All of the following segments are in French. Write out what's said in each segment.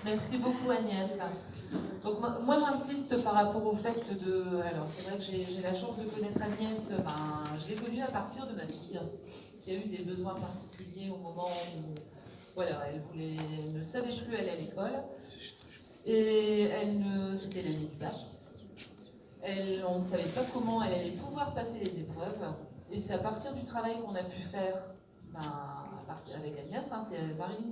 Merci beaucoup Agnès. Donc moi j'insiste par rapport au fait de... Alors c'est vrai que j'ai la chance de connaître Agnès, je l'ai connue à partir de ma fille, qui a eu des besoins particuliers au moment où voilà, elle ne savait plus aller à l'école, et c'était l'année du bac. On ne savait pas comment elle allait pouvoir passer les épreuves, et c'est à partir du travail qu'on a pu faire avec Agnès, c'est Marilyn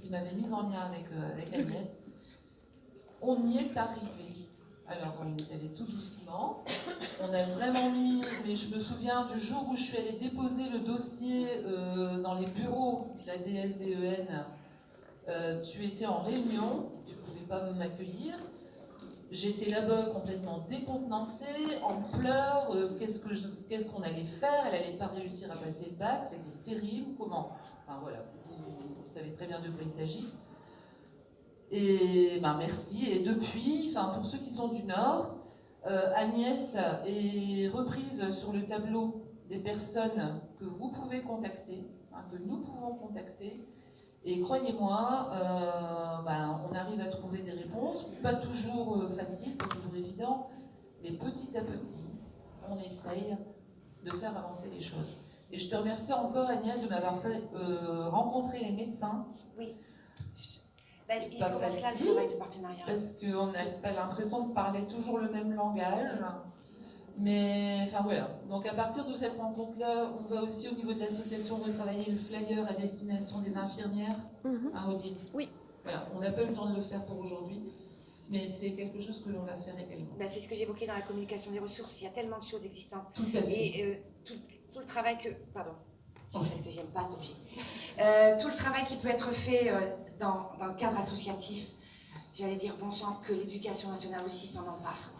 qui m'avait mise en lien avec Agnès. On y est arrivé. Alors, on est allé tout doucement. On a vraiment mis, mais je me souviens du jour où je suis allée déposer le dossier dans les bureaux de la DSDEN. Tu étais en réunion, tu ne pouvais pas m'accueillir. J'étais là-bas complètement décontenancée, en pleurs. Qu'est-ce qu'on allait faire? Elle n'allait pas réussir à passer le bac. C'était terrible. Comment? Enfin voilà, vous savez très bien de quoi il s'agit. Et merci. Et depuis, pour ceux qui sont du Nord, Agnès est reprise sur le tableau des personnes que vous pouvez contacter, que nous pouvons contacter. Et croyez-moi, on arrive à trouver des réponses, pas toujours faciles, pas toujours évident, mais petit à petit, on essaye de faire avancer les choses. Et je te remercie encore Agnès de m'avoir fait rencontrer les médecins. Oui. C'est pas facile, parce qu'on n'a pas l'impression de parler toujours le même langage. Mais voilà. Donc à partir de cette rencontre-là, on va aussi au niveau de l'association retravailler le flyer à destination des infirmières. Odile. Oui. Voilà, on n'a pas eu le temps de le faire pour aujourd'hui, mais c'est quelque chose que l'on va faire également. C'est ce que j'évoquais dans la communication des ressources. Il y a tellement de choses existantes. Tout à fait. Et tout le travail que... Pardon. Parce que j'aime pas cet objet. Tout le travail qui peut être fait dans le cadre associatif, j'allais dire bon sang, que l'éducation nationale aussi s'en empare.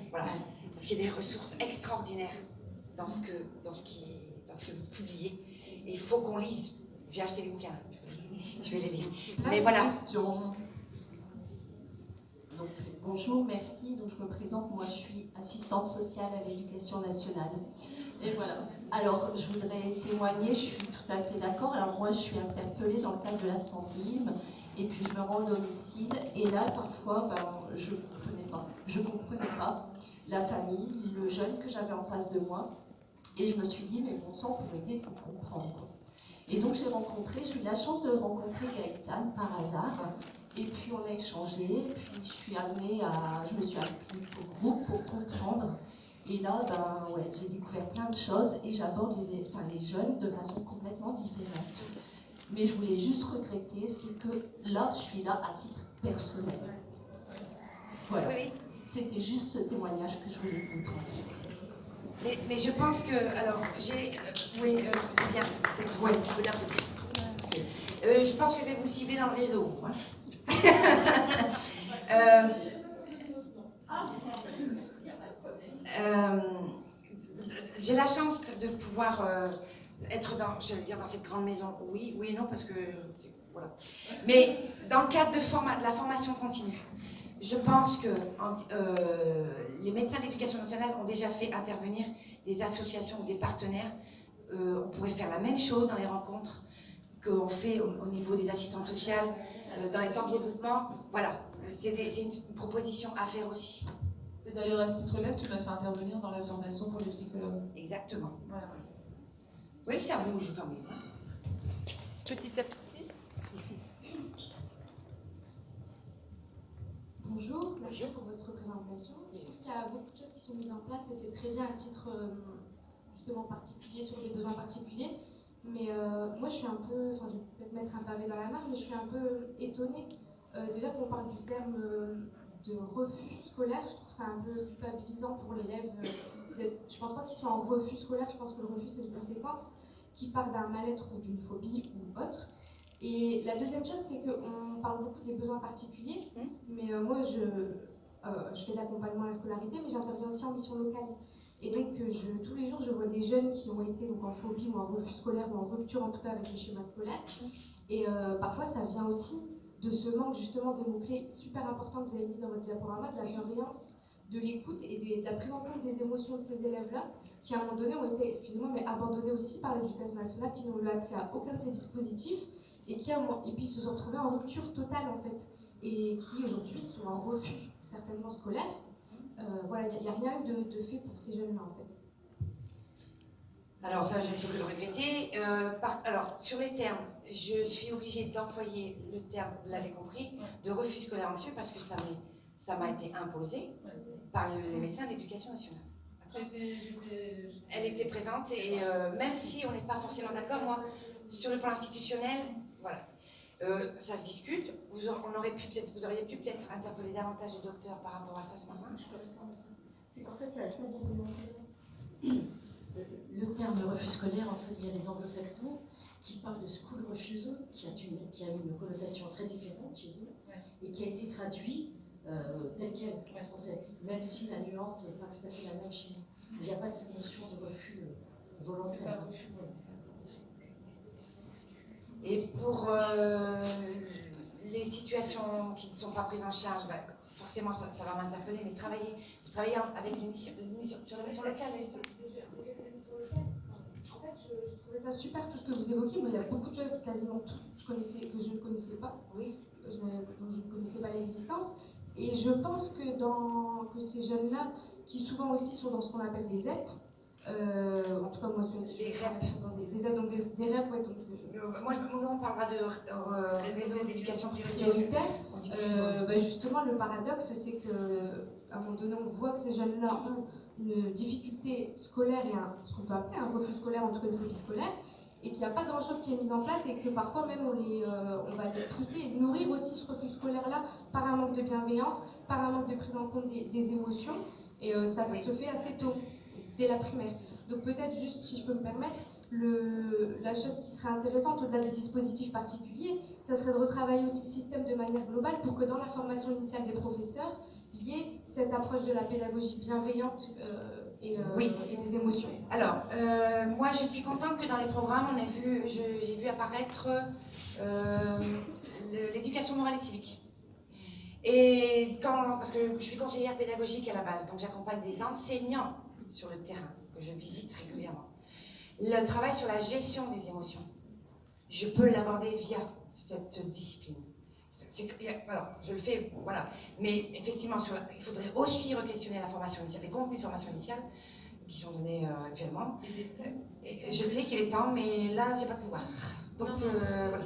Voilà. Parce qu'il y a des ressources extraordinaires dans ce que vous publiez. Et il faut qu'on lise. J'ai acheté les bouquins, je vais les lire. Mais voilà. Question. Donc, bonjour, merci. Donc, je me présente, moi je suis assistante sociale à l'éducation nationale. Et voilà. Alors, je voudrais témoigner, je suis tout à fait d'accord. Alors, moi je suis interpellée dans le cadre de l'absentéisme, et puis je me rends au domicile, et là, parfois, je ne comprenais pas la famille, le jeune que j'avais en face de moi, et je me suis dit, mais bon sang, pour aider, il faut comprendre. Et donc, j'ai eu la chance de rencontrer Gaëtane par hasard. Et puis on a échangé, et puis je me suis inscrite au groupe pour comprendre. Et là, j'ai découvert plein de choses et j'aborde les jeunes de façon complètement différente. Mais je voulais juste regretter, c'est que là, je suis là à titre personnel. Voilà. Oui. C'était juste ce témoignage que je voulais vous transmettre. Mais je pense que, alors, oui, c'est bien, oui, on peut l'applaudir. Je pense que je vais vous cibler dans le réseau. Hein. J'ai la chance de pouvoir être dans cette grande maison. Oui et non, parce que voilà. Mais dans le cadre de la formation continue, je pense que les médecins d'éducation nationale ont déjà fait intervenir des associations ou des partenaires. On pourrait faire la même chose dans les rencontres qu'on fait au niveau des assistantes sociales, dans les temps de regroupement. Voilà, c'est une proposition à faire aussi. C'est d'ailleurs à ce titre-là que tu m'as fait intervenir dans la formation pour les psychologues. Exactement. Voilà. Oui, ça bouge quand même. Petit à petit. Bonjour, merci pour votre présentation. Je trouve qu'il y a beaucoup de choses qui sont mises en place et c'est très bien à titre justement particulier, sur des besoins particuliers. Mais moi je suis un peu, je vais peut-être mettre un pavé dans la mare, mais je suis un peu étonnée. Déjà qu'on parle du terme de refus scolaire, je trouve ça un peu culpabilisant pour l'élève. Je pense pas qu'ils soient en refus scolaire, je pense que le refus c'est une conséquence qui part d'un mal-être ou d'une phobie ou autre. Et la deuxième chose, c'est qu'on parle beaucoup des besoins particuliers, mais moi, je fais de l'accompagnement à la scolarité, mais j'interviens aussi en mission locale. Et donc, tous les jours, je vois des jeunes qui ont été donc, en phobie ou en refus scolaire, ou en rupture en tout cas avec le schéma scolaire. Et parfois, ça vient aussi de ce manque justement des mots-clés super importants que vous avez mis dans votre diaporama, de la bienveillance, de l'écoute et de la prise en compte des émotions de ces élèves-là, qui à un moment donné ont été, excusez-moi, mais abandonnés aussi par l'éducation nationale, qui n'ont eu accès à aucun de ces dispositifs, et puis se sont retrouvés en rupture totale en fait. et qui aujourd'hui sont en refus, certainement scolaire. Voilà, il n'y a rien eu de fait pour ces jeunes-là en fait. Alors ça, je ne peux que le regretter. Alors, sur les termes, je suis obligée d'employer le terme, vous l'avez compris, de refus scolaire anxieux parce que ça m'a été imposé par les médecins de l'éducation nationale. Elle était présente et même si on n'est pas forcément d'accord, moi, sur le plan institutionnel, voilà, ça se discute. Vous auriez pu peut-être interpeller davantage de docteurs par rapport à ça ce matin. Je peux répondre à ça. C'est qu'en fait, ça vient de le terme refus scolaire, en fait, il y a des anglo-saxons qui parlent de school refusal, qui a une connotation très différente chez eux, et qui a été traduit tel quel en français, même si la nuance n'est pas tout à fait la même chez nous. Il n'y a pas cette notion de refus volontaire. Et pour les situations qui ne sont pas prises en charge, forcément ça va m'interpeller, mais vous travaillez avec sur la mission locale, c'est ça? En fait, je trouvais ça super tout ce que vous évoquiez, mais il y a beaucoup de choses, quasiment tout, que je ne connaissais pas, Oui. dont je ne connaissais pas l'existence. Et je pense que ces jeunes-là, qui souvent aussi sont dans ce qu'on appelle des ZEP, en tout cas moi, ceux qui sont dans des ZEP, donc des REP, ouais, donc, nous on parlera de réseau d'éducation prioritaire. Justement, le paradoxe, c'est qu'à un moment donné, on voit que ces jeunes-là ont une difficulté scolaire et ce qu'on peut appeler un refus scolaire, en tout cas une phobie scolaire, et qu'il n'y a pas grand-chose qui est mis en place et que parfois même on va les pousser et nourrir aussi ce refus scolaire-là par un manque de bienveillance, par un manque de prise en compte des émotions, et ça se fait assez tôt, dès la primaire. Donc peut-être juste, si je peux me permettre, la chose qui serait intéressante au-delà des dispositifs particuliers, ça serait de retravailler aussi le système de manière globale pour que dans la formation initiale des professeurs, il y ait cette approche de la pédagogie bienveillante et des émotions. Alors, moi je suis contente que dans les programmes, j'ai vu apparaître l'éducation morale et civique. Et parce que je suis conseillère pédagogique à la base, donc j'accompagne des enseignants sur le terrain, que je visite régulièrement. Le travail sur la gestion des émotions, je peux l'aborder via cette discipline. Alors, je le fais, voilà. Mais effectivement, il faudrait aussi re-questionner la formation initiale, les contenus de formation initiale qui sont donnés actuellement. Et je sais qu'il est temps, mais là, j'ai pas de pouvoir. Donc, voilà.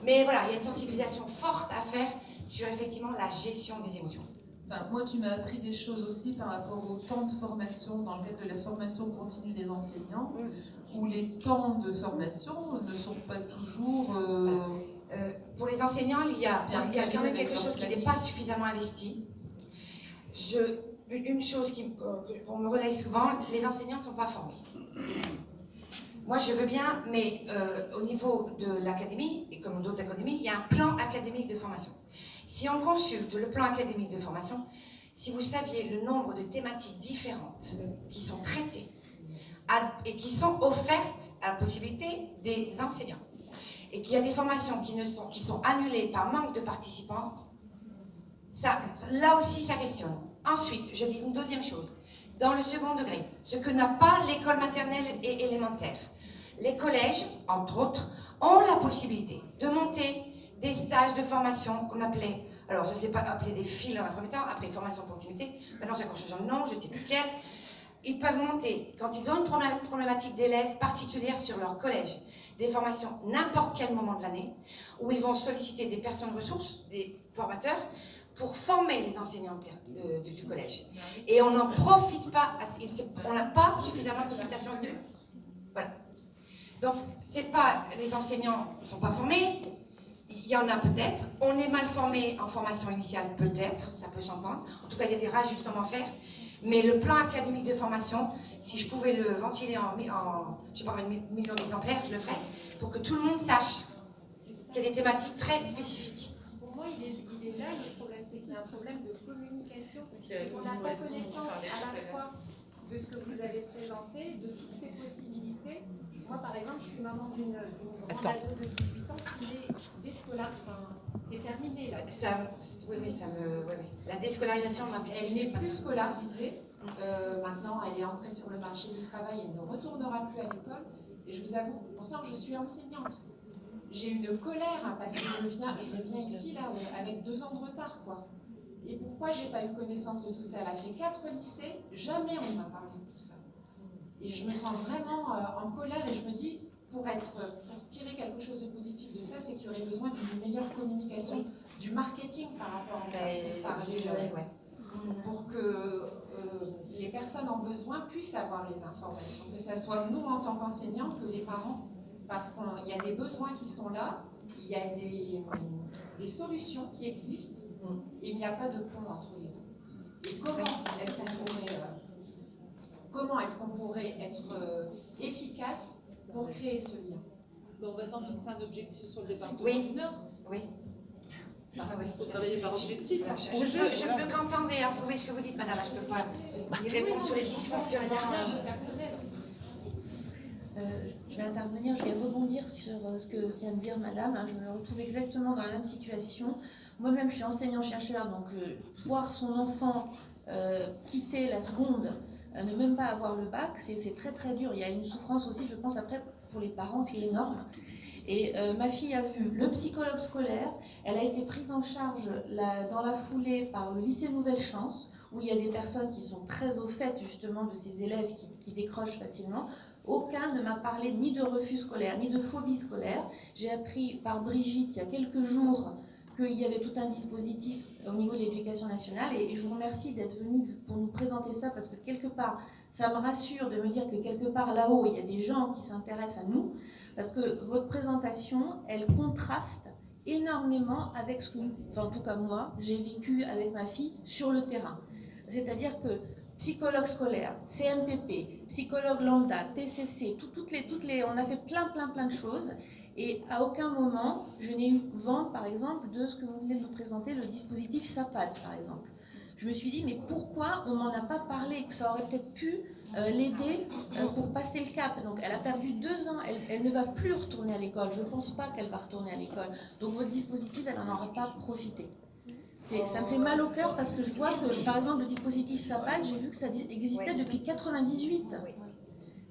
Mais voilà, il y a une sensibilisation forte à faire sur effectivement la gestion des émotions. Enfin, moi, tu m'as appris des choses aussi par rapport au temps de formation dans le cadre de la formation continue des enseignants, où les temps de formation ne sont pas toujours... Pour les enseignants, il y a quand même quelque chose qui n'est pas suffisamment investi. Une chose qu'on me relaye souvent, les enseignants ne sont pas formés. Moi, je veux bien, mais au niveau de l'académie, et comme d'autres académies, il y a un plan académique de formation. Si on consulte le plan académique de formation, si vous saviez le nombre de thématiques différentes qui sont traitées et qui sont offertes à la possibilité des enseignants, et qu'il y a des formations qui sont annulées par manque de participants, là aussi ça questionne. Ensuite, je dis une deuxième chose. Dans le second degré, ce que n'a pas l'école maternelle et élémentaire, les collèges, entre autres, ont la possibilité de monter des stages de formation qu'on appelait, alors ça ne s'est pas appelé des fils dans un premier temps, après formation continuité, maintenant c'est encore changé de nom, je ne sais plus quel. Ils peuvent monter, quand ils ont une problématique d'élèves particulière sur leur collège, des formations n'importe quel moment de l'année, où ils vont solliciter des personnes ressources, des formateurs, pour former les enseignants du collège. Et on n'en profite pas, on n'a pas suffisamment de sollicitation à ce niveau. Voilà. Donc, c'est pas, les enseignants ne sont pas formés, il y en a peut-être, on est mal formé en formation initiale, peut-être, ça peut s'entendre, en tout cas il y a des rajustements à faire, mais le plan académique de formation, si je pouvais le ventiler je sais pas, 1 million d'exemplaires, je le ferais, pour que tout le monde sache qu'il y a des thématiques très spécifiques. Pour moi, il est là, le problème, c'est qu'il y a un problème de communication. On n'a pas connaissance à la fois de ce que vous avez présenté, de toutes ces possibilités. Moi, par exemple, je suis maman d'une grande ado de 18 ans qui est déscolarisée. Enfin, c'est terminé, là. Oui. La déscolarisation, elle n'est plus scolarisée. Maintenant, elle est entrée sur le marché du travail. Elle ne retournera plus à l'école. Et je vous avoue, pourtant, je suis enseignante. j'ai une colère hein, parce que je viens ici là avec 2 ans de retard, quoi. Et pourquoi j'ai pas eu connaissance de tout ça? Elle a fait 4 lycées, jamais on m'a parlé de tout ça. Et je me sens vraiment en colère et je me dis, pour tirer quelque chose de positif de ça, c'est qu'il y aurait besoin d'une meilleure communication, du marketing par rapport à ça. Pour que les personnes en besoin puissent avoir les informations, que ce soit nous en tant qu'enseignants, que les parents, parce qu'il y a des besoins qui sont là, il y a des solutions qui existent, et il n'y a pas de pont entre les deux. Et comment est-ce qu'on pourrait être efficace pour créer ce lien? On va s'en fixer un objectif sur le département Oui. du Nord. Oui. Il faut travailler par objectif. Je peux qu'entendre et approuver ce que vous dites, madame. Je ne peux pas y répondre sur les dysfonctionnements. Je vais intervenir, je vais rebondir sur ce que vient de dire madame. Je me retrouve exactement dans la même situation. Moi-même, je suis enseignant-chercheur, donc voir son enfant quitter la seconde, ne même pas avoir le bac, c'est très très dur. Il y a une souffrance aussi, je pense, après pour les parents qui est énorme. Et ma fille a vu le psychologue scolaire, elle a été prise en charge dans la foulée par le lycée Nouvelle Chance, où il y a des personnes qui sont très au fait justement de ces élèves qui décrochent facilement. Aucun ne m'a parlé ni de refus scolaire, ni de phobie scolaire. J'ai appris par Brigitte il y a quelques jours qu'il y avait tout un dispositif au niveau de l'éducation nationale et je vous remercie d'être venu pour nous présenter ça parce que quelque part, ça me rassure de me dire que quelque part là-haut, il y a des gens qui s'intéressent à nous parce que votre présentation, elle contraste énormément avec ce que, enfin en tout cas moi, j'ai vécu avec ma fille sur le terrain. C'est-à-dire que psychologue scolaire, CNPP, psychologue lambda, TCC, toutes les, on a fait plein de choses. Et à aucun moment, je n'ai eu vent, par exemple, de ce que vous venez de nous présenter, le dispositif SAPAD, par exemple. Je me suis dit, mais pourquoi on m'en a pas parlé? Que ça aurait peut-être pu l'aider pour passer le cap. Donc, elle a perdu 2 ans, elle ne va plus retourner à l'école. Je ne pense pas qu'elle va retourner à l'école. Donc, votre dispositif, elle n'en aura pas profité. Ça me fait mal au cœur parce que je vois que, par exemple, le dispositif SAPAD, j'ai vu que ça existait depuis 98.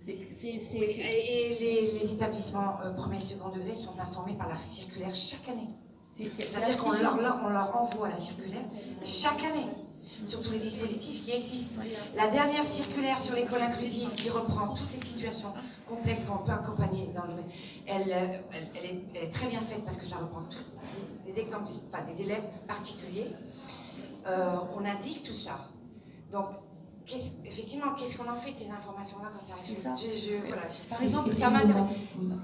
Et les établissements premier, second degré sont informés par la circulaire chaque année. C'est-à-dire qu'on leur envoie la circulaire chaque année sur tous les dispositifs qui existent. La dernière circulaire sur l'école inclusive qui reprend toutes les situations complexes qu'on peut accompagner dans le domaine, elle est très bien faite parce que ça reprend tous des exemples, enfin, des élèves particuliers. On indique tout ça. Donc, effectivement, qu'est-ce qu'on en fait de ces informations-là quand ça arrive? C'est ça. Voilà.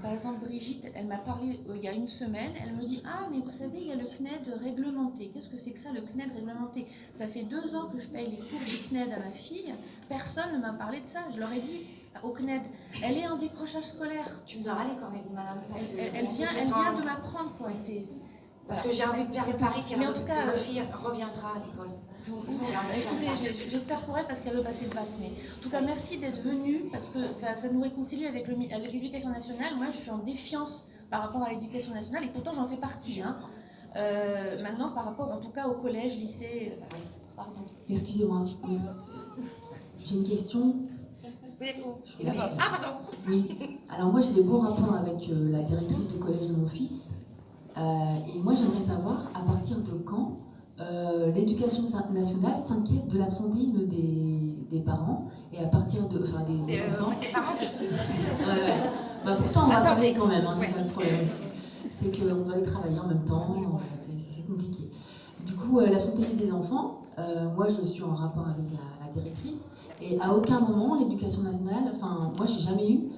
Par exemple, Brigitte, elle m'a parlé il y a une semaine, elle me dit « Ah, mais vous savez, il y a le CNED réglementé. Qu'est-ce que c'est que ça, le CNED réglementé? Ça fait 2 ans que je paye les cours du CNED à ma fille. Personne ne m'a parlé de ça. Je leur ai dit au CNED, elle est en décrochage scolaire. Tu me donneras les coordonnées de madame. Elle vient de m'apprendre, quoi. Parce que j'ai envie de faire le pari qu'elle fille reviendra à l'école. J'espère pour elle parce qu'elle veut passer le bac. Mais en tout cas, merci d'être venue parce que ça nous réconcilie avec l'éducation nationale. Moi, je suis en défiance par rapport à l'éducation nationale et pourtant j'en fais partie. Maintenant, par rapport en tout cas au collège, lycée. Pardon. Excusez-moi, j'ai une question. Vous êtes où? Je suis là. Ah, pardon. Oui. Alors moi, j'ai des bons rapports avec la directrice du collège de mon fils. Et moi, j'aimerais savoir à partir de quand l'éducation nationale s'inquiète de l'absentéisme des parents et à partir de, enfin des enfants. Des parents. Ouais. Bah, pourtant, on va travailler quand même. C'est ça le problème aussi. C'est qu'on doit les travailler en même temps. C'est compliqué. Du coup, l'absentéisme des enfants. Moi, je suis en rapport avec la directrice et à aucun moment l'éducation nationale. Enfin, moi, j'ai jamais eu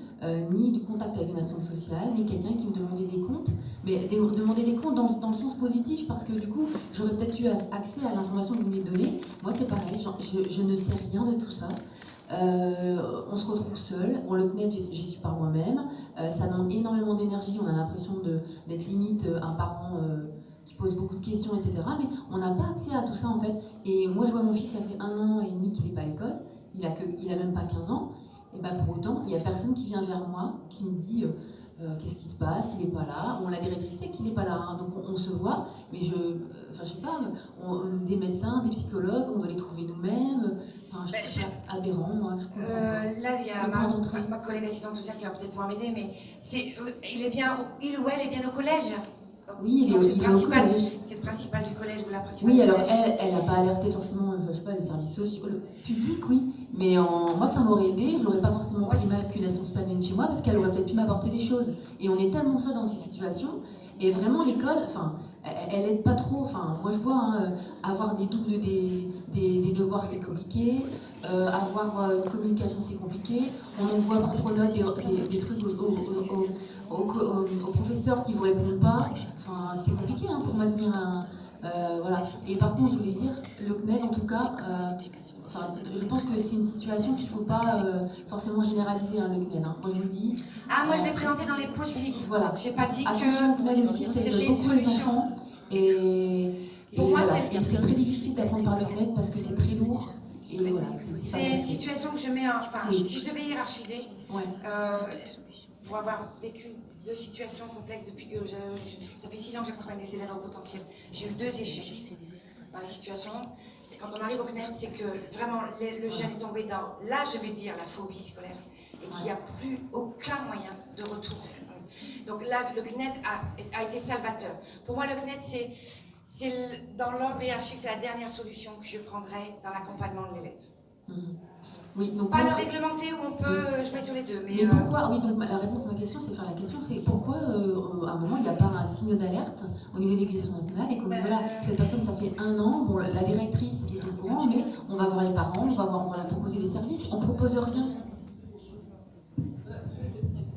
ni de contact avec une assistante sociale, ni quelqu'un qui me demandait des comptes, mais demander des comptes dans le sens positif, parce que du coup, j'aurais peut-être eu accès à l'information que vous venez de donner. Moi, c'est pareil, je ne sais rien de tout ça. On se retrouve seul, le CNED, j'y suis par moi-même. Ça demande énormément d'énergie, on a l'impression d'être limite un parent qui pose beaucoup de questions, etc. Mais on n'a pas accès à tout ça, en fait. Et moi, je vois mon fils, ça fait 1 an et demi qu'il n'est pas à l'école, il a même pas 15 ans. Et ben pour autant, il n'y a personne qui vient vers moi, qui me dit qu'est-ce qui se passe, il n'est pas là. La directrice sait qu'il n'est pas là, hein, donc on se voit, mais je sais pas, des médecins, des psychologues, on doit les trouver nous-mêmes. Enfin, je trouve ça aberrant, moi, je comprends pas. Là, il y a Le point d'entrée. ma collègue assistante sociale qui va peut-être pouvoir m'aider, mais il ou elle est bien au collège. Oui, il est au collège. C'est le principal du collège ou la principale Oui, du alors collège. elle n'a pas alerté forcément, je sais pas, les services sociaux, le public, oui. Mais moi, ça m'aurait aidé, je n'aurais pas forcément pris mal qu'une assistante sociale vienne chez moi, parce qu'elle aurait peut-être pu m'apporter des choses. Et on est tellement seul dans ces situations, et vraiment l'école, enfin, elle aide pas trop. Enfin, moi je vois, hein, avoir des devoirs c'est compliqué, avoir une communication c'est compliqué. On envoie par pronote des trucs aux professeurs qui vous répondent pas. Enfin, c'est compliqué hein, pour maintenir un. Voilà. Et par contre, je voulais dire, le CNED en tout cas, je pense que c'est une situation qu'il ne faut pas forcément généraliser, hein, le CNED. Hein. Moi je vous dis. Ah, moi je l'ai présenté dans les possibles. Voilà. J'ai pas dit attention, que. le CNED aussi, ça aide c'était une beaucoup les solution. enfants. Et Pour moi, voilà. Et c'est très difficile d'apprendre par le CNED parce que c'est très lourd. Et voilà, c'est une situation que je mets en. Enfin, oui. si je devais hiérarchiser, ouais. pour avoir vécu 2 situations complexes depuis que ça fait 6 ans que j'accompagne des élèves au potentiel. J'ai eu 2 échecs dans les situations. Quand on arrive au CNED, c'est que vraiment le jeune est tombé dans, là je vais dire, la phobie scolaire et qu'il n'y a plus aucun moyen de retour. Donc là, le CNED a été salvateur. Pour moi, le CNED, c'est dans l'ordre hiérarchique, c'est la dernière solution que je prendrais dans l'accompagnement de l'élève. Oui, donc pas le réglementer où on peut jouer sur les deux. Mais pourquoi, oui, donc la réponse à ma question, c'est pourquoi à un moment il n'y a pas un signe d'alerte au niveau de l'éducation nationale et qu'on dit voilà, cette personne ça fait 1 an, bon, la directrice est au courant, mais on va voir les parents, on va leur proposer les services, on propose rien.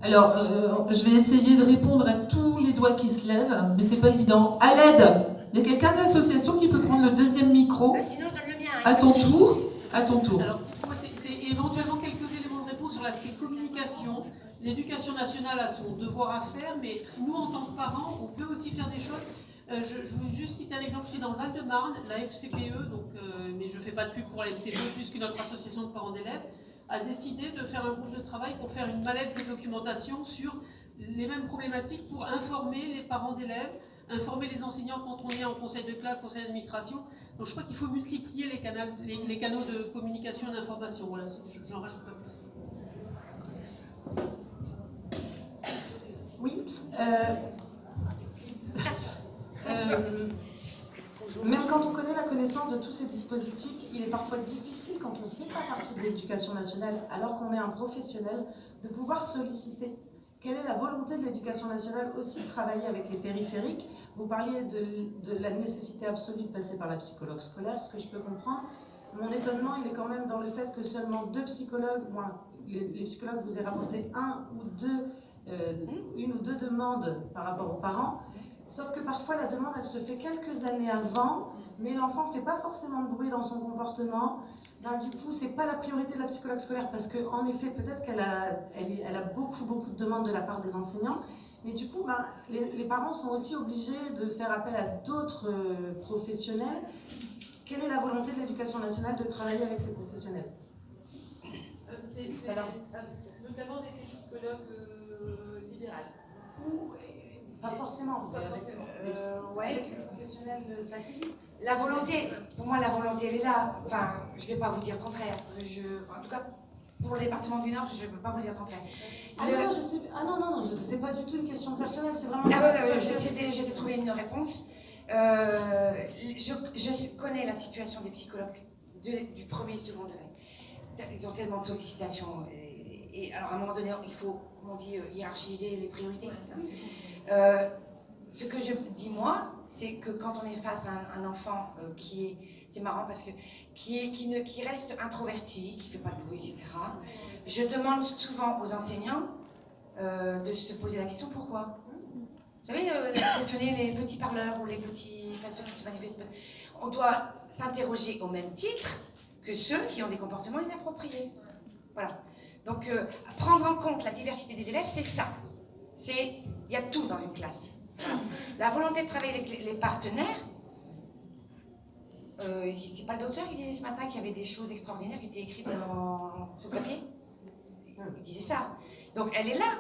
Alors, je vais essayer de répondre à tous les doigts qui se lèvent, mais c'est pas évident. À l'aide, il y a quelqu'un de l'association qui peut prendre le 2e micro. Sinon, je donne le mien. À ton tour. À ton tour. Alors, moi, c'est éventuellement quelques éléments de réponse sur l'aspect communication. L'éducation nationale a son devoir à faire, mais nous, en tant que parents, on peut aussi faire des choses. Je veux juste citer un exemple. Je suis dans le Val-de-Marne, la FCPE, mais je ne fais pas de pub pour la FCPE, plus qu'une autre association de parents d'élèves, a décidé de faire un groupe de travail pour faire une mallette de documentation sur les mêmes problématiques pour informer les parents d'élèves, informer les enseignants quand on est en conseil de classe, conseil d'administration. Donc je crois qu'il faut multiplier les canaux de communication et d'information. Voilà, j'en rajoute pas plus. Oui. Même quand on connaît la connaissance de tous ces dispositifs, il est parfois difficile, quand on ne fait pas partie de l'éducation nationale, alors qu'on est un professionnel, de pouvoir solliciter. Quelle est la volonté de l'éducation nationale aussi de travailler avec les périphériques? Vous parliez de la nécessité absolue de passer par la psychologue scolaire, ce que je peux comprendre. Mon étonnement, il est quand même dans le fait que seulement 2 psychologues, les psychologues vous aient rapporté une ou deux demandes par rapport aux parents. Sauf que parfois, la demande, elle se fait quelques années avant, mais l'enfant ne fait pas forcément de bruit dans son comportement. Du coup, ce n'est pas la priorité de la psychologue scolaire, parce qu'en effet, peut-être qu'elle a beaucoup de demandes de la part des enseignants, mais du coup, les parents sont aussi obligés de faire appel à d'autres professionnels. Quelle est la volonté de l'éducation nationale de travailler avec ces professionnels? Notamment des psychologues libérales. Pas forcément. Ouais. Professionnel satellite. La volonté, pour moi, la volonté, elle est là. Enfin, je ne vais pas vous dire le contraire. En tout cas, pour le département du Nord, je ne peux pas vous dire le contraire. Non, c'est pas du tout une question personnelle, c'est vraiment... J'ai trouvé une réponse. Je connais la situation des psychologues du premier et second degré. Ils ont tellement de sollicitations. Et alors, à un moment donné, il faut, comme on dit, hiérarchiser les priorités. Ce que je dis, moi, c'est que quand on est face à un enfant c'est marrant parce que qui reste introverti, qui ne fait pas de bruit, etc., je demande souvent aux enseignants de se poser la question pourquoi. Vous savez, questionner les petits parleurs ou les petits, ceux qui se manifestent. On doit s'interroger au même titre que ceux qui ont des comportements inappropriés. Voilà. Donc, prendre en compte la diversité des élèves, c'est ça. Il y a tout dans une classe. Voilà. La volonté de travailler avec les partenaires, c'est pas le docteur qui disait ce matin qu'il y avait des choses extraordinaires qui étaient écrites sur le papier? Il disait ça. Donc, elle est là.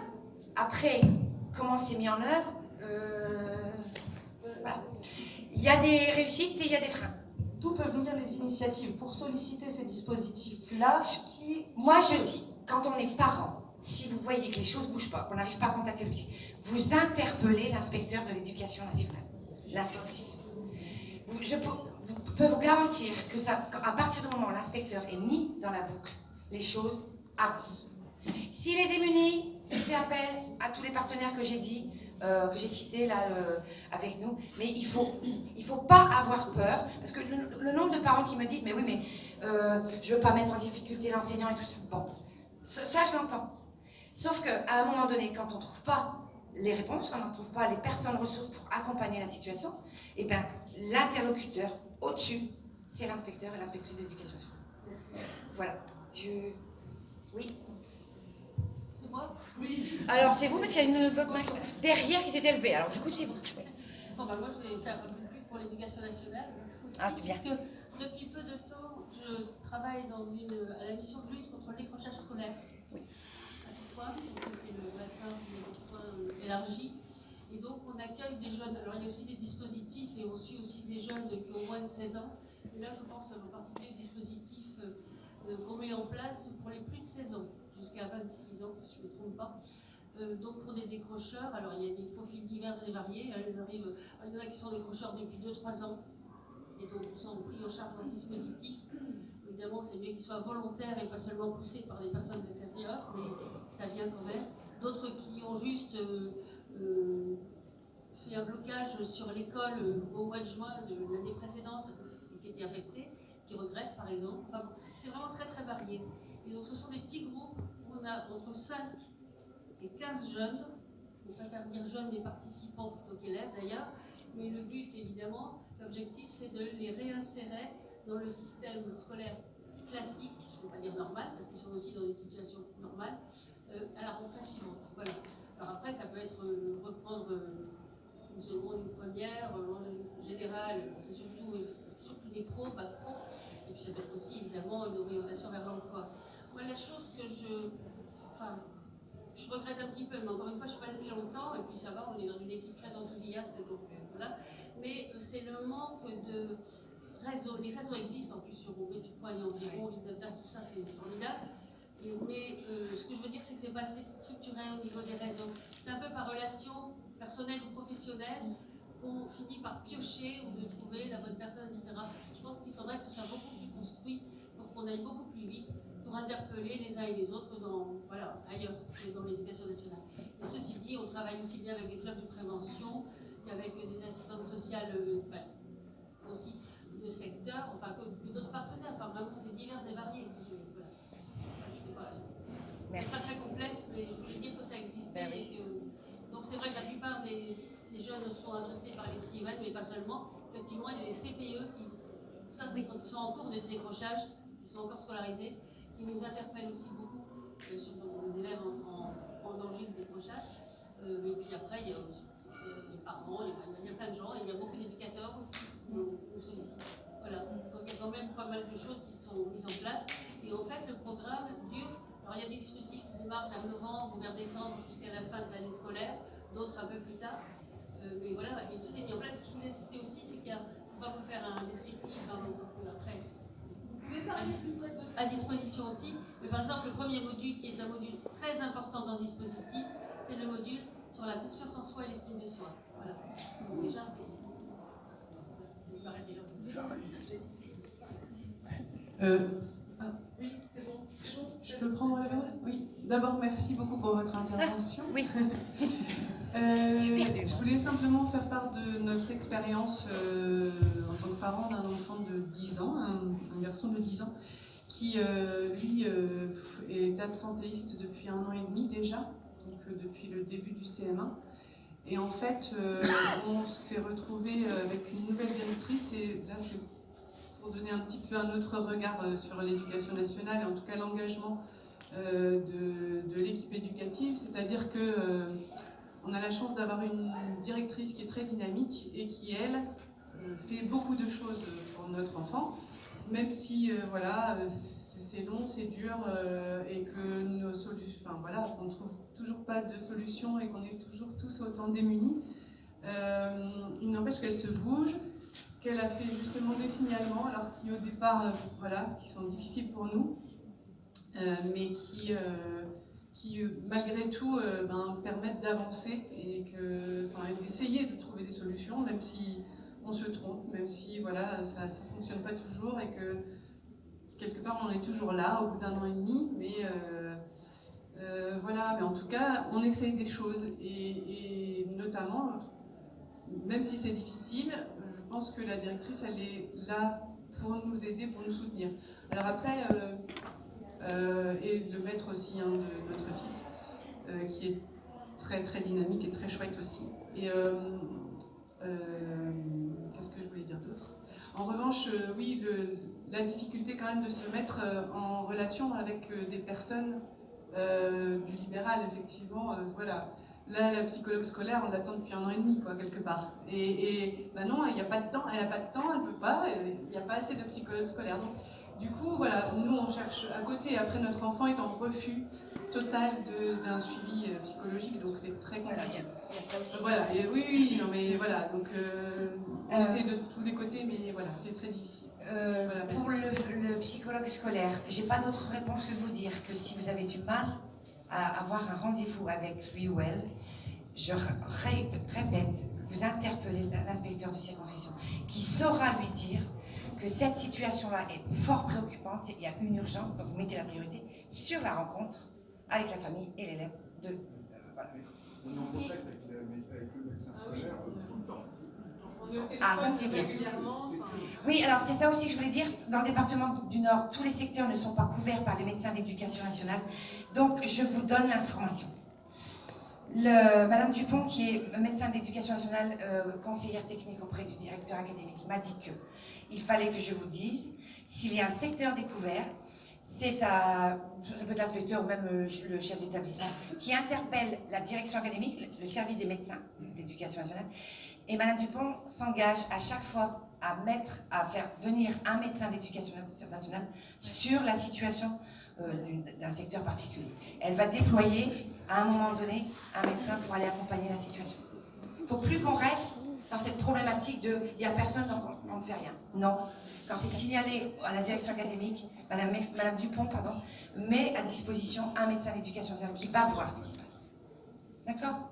Après, comment c'est mis en œuvre, voilà. Il y a des réussites et il y a des freins. d'où peuvent venir les initiatives pour solliciter ces dispositifs-là Moi, je dis, quand on est parent, si vous voyez que les choses ne bougent pas, qu'on n'arrive pas à contacter le petit, vous interpellez l'inspecteur de l'éducation nationale, l'inspectrice. Je peux vous garantir que à partir du moment où l'inspecteur est mis dans la boucle, les choses avancent. S'il est démuni, il fait appel à tous les partenaires que j'ai dit, que j'ai cités là avec nous, mais il faut pas avoir peur, parce que le nombre de parents qui me disent, mais oui, mais je veux pas mettre en difficulté l'enseignant et tout ça. Bon, ça je l'entends. Sauf qu'à un moment donné, quand on ne trouve pas les réponses, quand on ne trouve pas les personnes ressources pour accompagner la situation, eh bien, l'interlocuteur au-dessus, c'est l'inspecteur et l'inspectrice d'éducation. Voilà. Oui. C'est moi? Oui. Alors, c'est vous, parce qu'il y a une main derrière qui s'est élevée. Alors, du coup, c'est vous. Oui. Bon, bah, moi, je vais faire un peu de pub pour l'éducation nationale. Aussi, ah, c'est bien. Puisque depuis peu de temps, je travaille à la mission de lutte contre le décrochage scolaire. Oui. À Tourcoing, donc c'est le bassin de Tourcoing élargi. Et donc, on accueille des jeunes. Alors, il y a aussi des dispositifs et on suit aussi des jeunes qui ont moins de 16 ans. Et là, je pense en particulier au dispositif qu'on met en place pour les plus de 16 ans, jusqu'à 26 ans, si je ne me trompe pas. Donc, pour des décrocheurs, alors il y a des profils divers et variés. Il y en a qui sont décrocheurs depuis 2-3 ans. Et donc, ils sont pris en charge dans ce dispositif. Évidemment, c'est mieux qu'ils soient volontaires et pas seulement poussés par des personnes extérieures, mais ça vient quand même. D'autres qui ont juste fait un blocage sur l'école au mois de juin de l'année précédente et qui étaient affectés, qui regrettent par exemple. Enfin, c'est vraiment très très varié. Et donc ce sont des petits groupes où on a entre 5 et 15 jeunes. On préfère dire jeunes et participants plutôt qu'élèves d'ailleurs. Mais le but évidemment, l'objectif c'est de les réinsérer dans le système scolaire classique, je ne vais pas dire normal, parce qu'ils sont aussi dans des situations normales, à la rentrée suivante. Voilà. Alors après, ça peut être reprendre une seconde, une première, en général, c'est surtout des pros, pas de pros, et puis ça peut être aussi évidemment une orientation vers l'emploi. Moi, la chose que je regrette un petit peu, mais encore une fois, je ne suis pas depuis longtemps, et puis ça va, on est dans une équipe très enthousiaste, donc voilà, mais c'est le manque de réseaux. Les réseaux existent en plus sur Roubaix, Tourcoing et environ, Villeneuve, tout ça, c'est formidable. Mais ce que je veux dire, c'est que c'est pas assez structuré au niveau des réseaux. C'est un peu par relation personnelle ou professionnelle qu'on finit par piocher ou de trouver la bonne personne, etc. Je pense qu'il faudrait que ce soit beaucoup plus construit pour qu'on aille beaucoup plus vite pour interpeller les uns et les autres ailleurs que dans l'éducation nationale. Et ceci dit, on travaille aussi bien avec des clubs de prévention qu'avec des assistantes sociales aussi de secteur, que d'autres partenaires. Enfin, vraiment, c'est divers et varié. C'est pas très complète, mais je voulais dire que ça existe. Donc c'est vrai que la plupart des jeunes sont adressés par les psy-évalués, mais pas seulement. Effectivement, il y a les CPE, ça c'est quand ils sont en cours de décrochage, ils sont encore scolarisés, qui nous interpellent aussi beaucoup sur les élèves en danger de décrochage. Et puis après, il y a les parents, il y a plein de gens, et il y a beaucoup d'éducateurs aussi qui nous sollicitent. Voilà. Donc il y a quand même pas mal de choses qui sont mises en place. Et en fait, le programme dure. Alors il y a des dispositifs qui démarrent vers novembre ou vers décembre jusqu'à la fin de l'année scolaire, d'autres un peu plus tard. Mais voilà, et tout est mis en place. Ce que je voulais insister aussi, c'est qu'il ne faut pas vous faire un descriptif, parce que après, à disposition aussi. Mais par exemple, le premier module, qui est un module très important dans ce dispositif, c'est le module sur la confiance en soi et l'estime de soi. Voilà. Donc déjà, c'est... Oui, c'est bon. Je peux prendre le mot? Oui. D'abord, merci beaucoup pour votre intervention. Oui. Je voulais simplement faire part de notre expérience en tant que parent d'un enfant de 10 ans, un garçon de 10 ans, qui, lui, est absentéiste depuis 1 an et demi déjà, donc depuis le début du CM1. Et en fait, on s'est retrouvé avec une nouvelle directrice, et là, c'est pour donner un petit peu un autre regard sur l'éducation nationale, et en tout cas l'engagement de l'équipe éducative, c'est-à-dire que on a la chance d'avoir une directrice qui est très dynamique et qui, elle, fait beaucoup de choses pour notre enfant, même si voilà, c'est long, c'est dur, et que nos solutions, enfin voilà, qu'on ne trouve toujours pas de solution et qu'on est toujours tous autant démunis. Il n'empêche qu'elle se bouge, qu'elle a fait justement des signalements, alors qui au départ, voilà, qui sont difficiles pour nous, mais qui malgré tout permettent d'avancer et d'essayer de trouver des solutions, même si on se trompe, même si voilà, ça ne fonctionne pas toujours et que quelque part on est toujours là au bout d'1 an et demi, mais voilà, mais en tout cas on essaye des choses et notamment, même si c'est difficile, je pense que la directrice elle est là pour nous aider, pour nous soutenir. Alors après, et le maître aussi de notre fils, qui est très très dynamique et très chouette aussi. Et qu'est-ce que je voulais dire d'autre? En revanche, oui, la difficulté quand même de se mettre en relation avec des personnes du libéral, effectivement, voilà. Là, la psychologue scolaire, on l'attend depuis 1 an et demi, quoi, quelque part. Et bah non, il n'y a pas de temps, elle n'a pas de temps, elle ne peut pas, il n'y a pas assez de psychologues scolaires. Donc, du coup, voilà, nous, on cherche à côté. Après, notre enfant est en refus total d'un suivi psychologique, donc c'est très compliqué. Il y a ça aussi. Voilà, et oui, non, mais voilà, donc on essaie de tous les côtés, mais voilà, c'est très difficile. Voilà, pour le psychologue scolaire, j'ai pas d'autre réponse que de vous dire que si vous avez du mal à avoir un rendez-vous avec lui ou elle, je répète, vous interpellez l'inspecteur de circonscription qui saura lui dire que cette situation-là est fort préoccupante, il y a une urgence, donc vous mettez la priorité sur la rencontre avec la famille et l'élève de... voilà. On est en contact avec le médecin scolaire tout le temps. On est au téléphone régulièrement. Oui, alors c'est ça aussi que je voulais dire. Dans le département du Nord, tous les secteurs ne sont pas couverts par les médecins d'éducation nationale. Donc, je vous donne l'information. Madame Dupont, qui est médecin d'éducation nationale, conseillère technique auprès du directeur académique, m'a dit qu'il fallait que je vous dise, s'il y a un secteur découvert, ça peut être l'inspecteur ou même le chef d'établissement, qui interpelle la direction académique, le service des médecins d'éducation nationale, et Madame Dupont s'engage à chaque fois à faire venir un médecin d'éducation nationale sur la situation d'un secteur particulier. Elle va déployer, à un moment donné, un médecin pour aller accompagner la situation. Il ne faut plus qu'on reste dans cette problématique de « il n'y a personne, donc on ne fait rien ». Non. Quand c'est signalé à la direction académique, Madame Dupont, met à disposition un médecin d'éducation nationale qui va voir ce qui se passe. D'accord ?